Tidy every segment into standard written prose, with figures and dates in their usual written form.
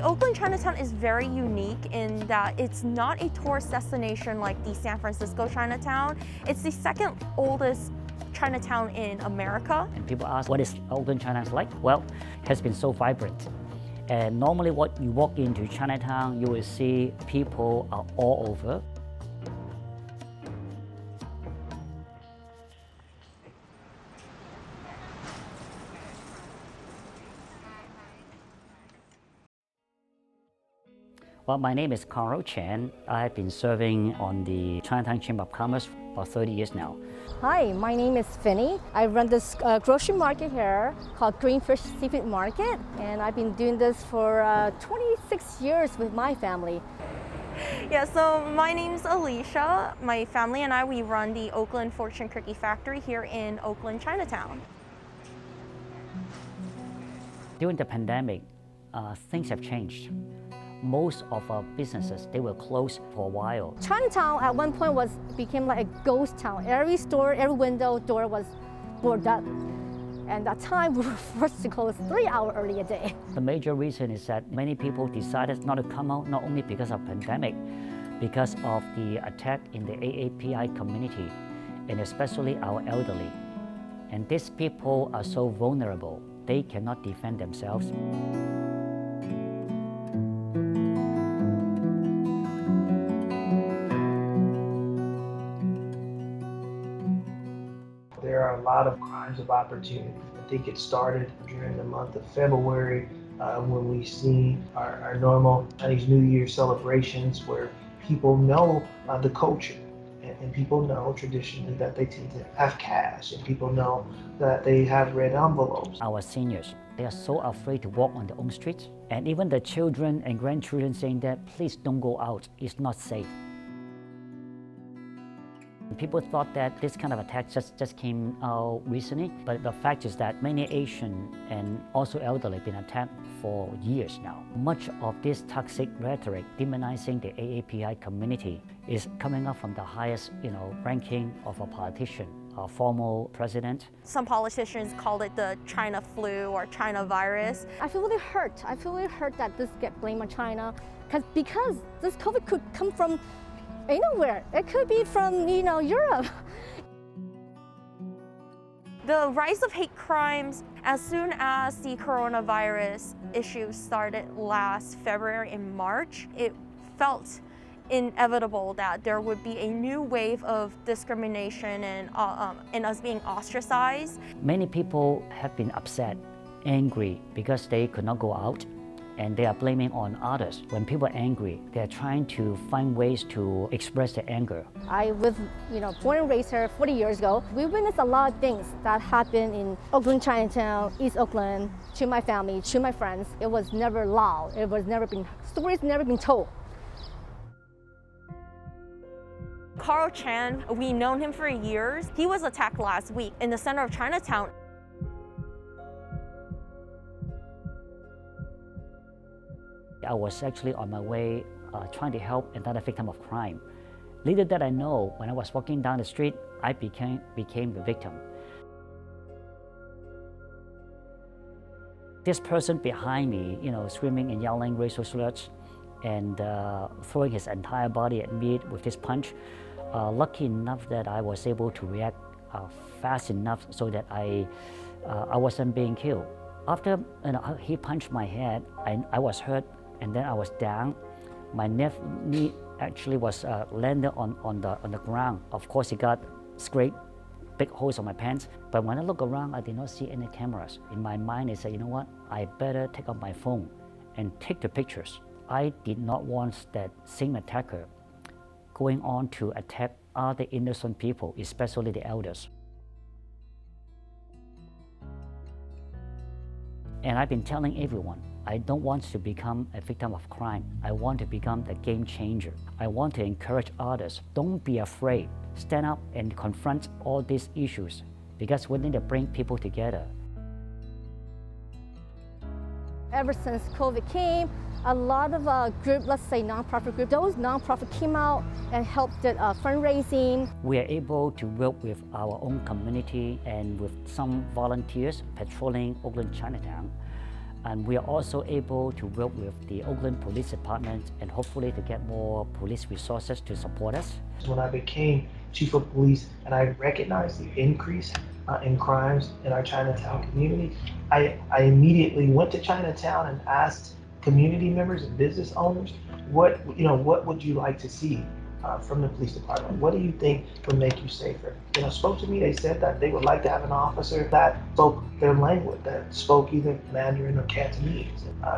Oakland Chinatown is very unique in that it's not a tourist destination like the San Francisco Chinatown. It's the second oldest Chinatown in America. And people ask, what is Oakland Chinatown like? Well, it has been so vibrant. And normally what you walk into Chinatown, you will see people are all over. Well, my name is Carl Chen. I have been serving on the Chinatown Chamber of Commerce for 30 years now. Hi, my name is Finny. I run this grocery market here called Greenfish Seafood Market, and I've been doing this for 26 years with my family. Yeah, so my name's Alicia. My family and I, we run the Oakland Fortune Cookie Factory here in Oakland, Chinatown. During the pandemic, things have changed. Most of our businesses, they were closed for a while. Chinatown at one point became like a ghost town. Every store, every window door was boarded up. And at that time, we were forced to close 3 hours early a day. The major reason is that many people decided not to come out, not only because of pandemic, because of the attack in the AAPI community, and especially our elderly. And these people are so vulnerable, they cannot defend themselves. There are a lot of crimes of opportunity. I think it started during the month of February when we seen our normal Chinese New Year celebrations where people know the culture and people know traditionally that they tend to have cash and people know that they have red envelopes. Our seniors, they are so afraid to walk on their own streets, and even the children and grandchildren saying that please don't go out, it's not safe. People thought that this kind of attack just came out recently, but the fact is that many Asian and also elderly have been attacked for years now. Much of this toxic rhetoric demonizing the AAPI community is coming up from the highest, ranking of a politician, a former president. Some politicians called it the China flu or China virus. I feel really hurt. I feel really hurt that this gets blamed on China because this COVID could come from anywhere. It could be from, Europe. The rise of hate crimes, as soon as the coronavirus issue started last February and March, it felt inevitable that there would be a new wave of discrimination and us being ostracized. Many people have been upset, angry because they could not go out, and they are blaming on others. When people are angry, they are trying to find ways to express their anger. I was, born and raised here 40 years ago. We witnessed a lot of things that happened in Oakland, Chinatown, East Oakland, to my family, to my friends. It was never loud. Stories never been told. Carl Chan, we've known him for years. He was attacked last week in the center of Chinatown. I was actually on my way trying to help another victim of crime. Little did I know, when I was walking down the street, I became the victim. This person behind me, screaming and yelling racial slurs and throwing his entire body at me with this punch. Lucky enough that I was able to react fast enough so that I wasn't being killed. After he punched my head, I was hurt. And then I was down. My knee actually was landed on the ground. Of course, it got scraped, big holes on my pants. But when I look around, I did not see any cameras. In my mind, I said, you know what? I better take out my phone and take the pictures. I did not want that same attacker going on to attack other innocent people, especially the elders. And I've been telling everyone, I don't want to become a victim of crime. I want to become the game changer. I want to encourage others. Don't be afraid. Stand up and confront all these issues because we need to bring people together. Ever since COVID came, a lot of groups, let's say nonprofit groups, those nonprofits came out and helped with fundraising. We are able to work with our own community and with some volunteers patrolling Oakland Chinatown. And we are also able to work with the Oakland Police Department and hopefully to get more police resources to support us. When I became chief of police and I recognized the increase in crimes in our Chinatown community, I immediately went to Chinatown and asked community members and business owners, what would you like to see from the police department? What do you think would make you safer? Spoke to me. They said that they would like to have an officer that spoke their language, that spoke either Mandarin or Cantonese.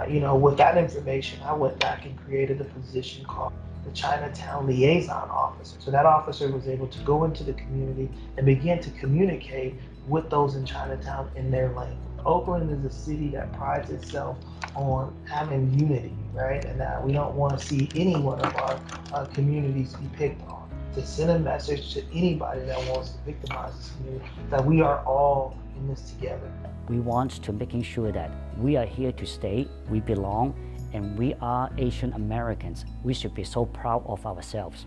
With that information, I went back and created a position called the Chinatown Liaison Officer. So that officer was able to go into the community and begin to communicate with those in Chinatown in their language. Oakland is a city that prides itself on having unity, right? And that we don't want to see any one of our communities be picked on. To send a message to anybody that wants to victimize this community that we are all in this together. We want to making sure that we are here to stay, we belong, and we are Asian Americans. We should be so proud of ourselves.